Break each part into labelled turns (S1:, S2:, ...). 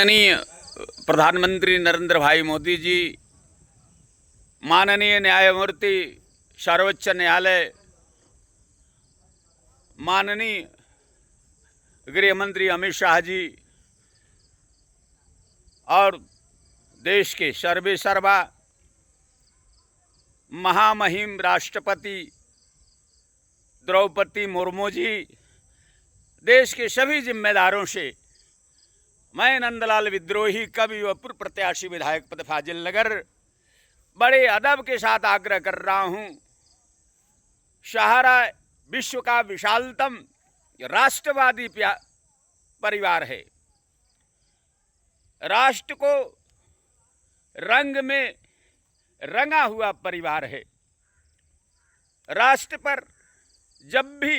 S1: माननीय प्रधानमंत्री नरेंद्र भाई मोदी जी, माननीय न्यायमूर्ति सर्वोच्च न्यायालय, माननीय गृह मंत्री अमित शाह जी और देश के सर्वे सर्वा महामहिम राष्ट्रपति द्रौपदी मुर्मू जी, देश के सभी जिम्मेदारों से मैं नंदलाल विद्रोही, कवि व पूर्व प्रत्याशी विधायक पद फाजिल नगर, बड़े अदब के साथ आग्रह कर रहा हूं। सहारा विश्व का विशालतम राष्ट्रवादी परिवार है। राष्ट्र को रंग में रंगा हुआ परिवार है। राष्ट्र पर जब भी,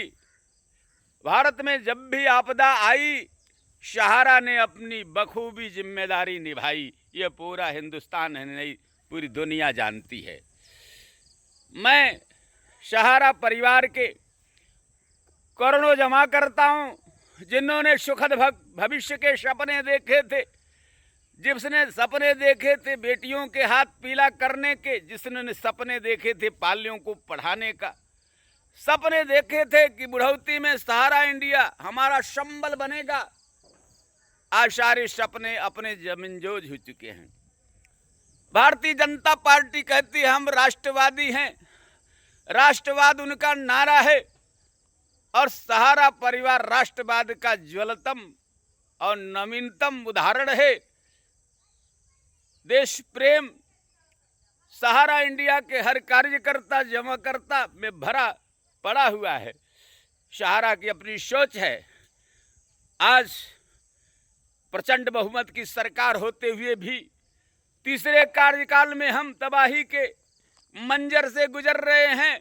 S1: भारत में जब भी आपदा आई, सहारा ने अपनी बखूबी जिम्मेदारी निभाई। ये पूरा हिंदुस्तान है, नहीं पूरी दुनिया जानती है। मैं सहारा परिवार के करोड़ों जमा करता हूँ, जिन्होंने सुखद भविष्य के सपने देखे थे, जिसने सपने देखे थे बेटियों के हाथ पीला करने के, जिसने सपने देखे थे पालियों को पढ़ाने का, सपने देखे थे कि बुढ़ौती में सहारा इंडिया हमारा संबल बनेगा। आज सारे सपने अपने जमींजोज हो चुके हैं। भारतीय जनता पार्टी कहती है हम राष्ट्रवादी हैं, राष्ट्रवाद उनका नारा है, और सहारा परिवार राष्ट्रवाद का ज्वलतम और नवीनतम उदाहरण है। देश प्रेम सहारा इंडिया के हर कार्यकर्ता जमाकर्ता में भरा पड़ा हुआ है। सहारा की अपनी सोच है। आज प्रचंड बहुमत की सरकार होते हुए भी तीसरे कार्यकाल में हम तबाही के मंजर से गुजर रहे हैं।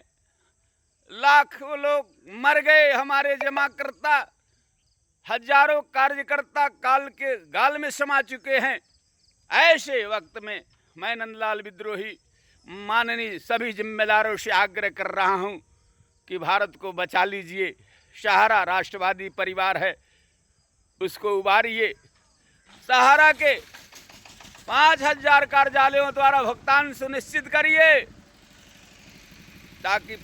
S1: लाखों लोग मर गए, हमारे जमाकर्ता, हजारों कार्यकर्ता काल के गाल में समा चुके हैं। ऐसे वक्त में मैं नंदलाल विद्रोही माननीय सभी जिम्मेदारों से आग्रह कर रहा हूं कि भारत को बचा लीजिए। सहारा राष्ट्रवादी परिवार है, उसको उबारिए। सहारा के 5000 कार्यालयों द्वारा भुगतान सुनिश्चित करिए, ताकि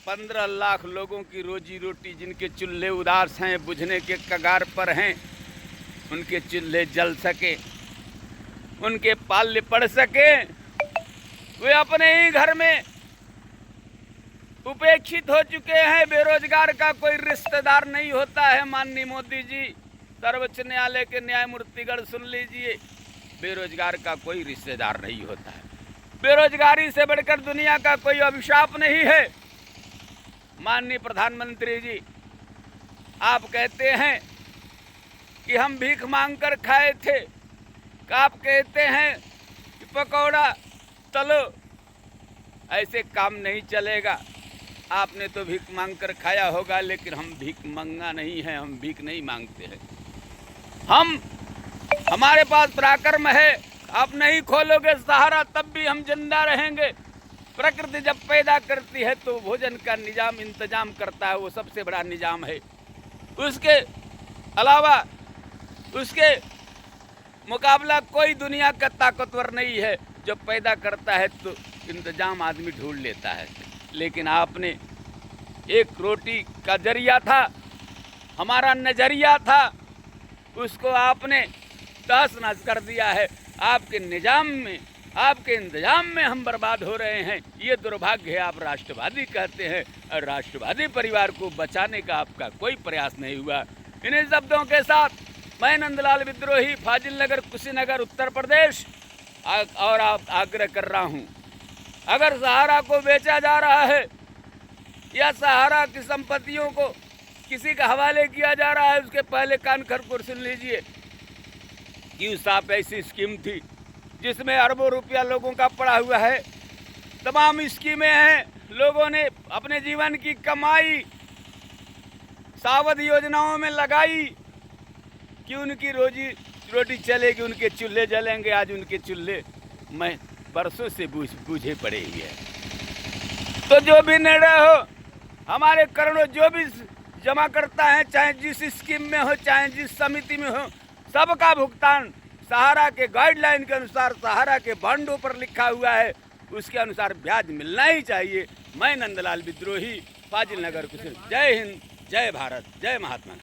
S1: 15 लाख लोगों की रोजी रोटी, जिनके चूल्हे उदास हैं, बुझने के कगार पर हैं, उनके चूल्हे जल सके, उनके पाले पड़ सके। वे अपने ही घर में उपेक्षित हो चुके हैं। बेरोजगार का कोई रिश्तेदार नहीं होता है। माननीय मोदी जी, सर्वोच्च न्यायालय के न्यायमूर्तिगण सुन लीजिए, बेरोजगार का कोई रिश्तेदार नहीं होता है। बेरोजगारी से बढ़कर दुनिया का कोई अभिशाप नहीं है। माननीय प्रधानमंत्री जी, आप कहते हैं कि हम भीख मांगकर खाए थे, आप कहते हैं कि पकौड़ा तलो, ऐसे काम नहीं चलेगा। आपने तो भीख मांगकर खाया होगा, लेकिन हम भीख मांगा नहीं है, हम भीख नहीं मांगते हैं। हमारे पास पराक्रम है। आप नहीं खोलोगे सहारा तब भी हम जिंदा रहेंगे। प्रकृति जब पैदा करती है तो भोजन का निजाम इंतजाम करता है, वो सबसे बड़ा निजाम है। उसके अलावा उसके मुकाबला कोई दुनिया का ताकतवर नहीं है। जब पैदा करता है तो इंतजाम आदमी ढूंढ लेता है। लेकिन आपने एक रोटी का जरिया था, हमारा नजरिया था, उसको आपने तहस नहस कर दिया है। आपके निजाम में, आपके इंतजाम में हम बर्बाद हो रहे हैं। ये दुर्भाग्य है। आप राष्ट्रवादी कहते हैं और राष्ट्रवादी परिवार को बचाने का आपका कोई प्रयास नहीं हुआ। इन्हीं शब्दों के साथ मैं नंदलाल विद्रोही, फाजिल नगर, कुशीनगर, उत्तर प्रदेश, और आप आग्रह कर रहा हूँ, अगर सहारा को बेचा जा रहा है या सहारा की संपत्तियों को किसी का हवाले किया जा रहा है, उसके पहले कान खरखोर सुन लीजिए कि साफ ऐसी स्कीम थी जिसमें अरबों रुपया लोगों का पड़ा हुआ है। तमाम स्कीमें हैं, लोगों ने अपने जीवन की कमाई सावध योजनाओं में लगाई कि उनकी रोजी रोटी चलेगी, उनके चूल्हे जलेंगे। आज उनके चूल्हे मैं बरसों से बूझे पड़े हुए हैं। तो जो भी निर्णय हो, हमारे करोड़ों जो भी जमा करता है, चाहे जिस स्कीम में हो, चाहे जिस समिति में हो, सबका भुगतान सहारा के गाइडलाइन के अनुसार, सहारा के बांडों पर लिखा हुआ है, उसके अनुसार ब्याज मिलना ही चाहिए। मैं नंदलाल विद्रोही, फाजिल नगर कुशल। जय हिंद, जय भारत, जय महात्मा।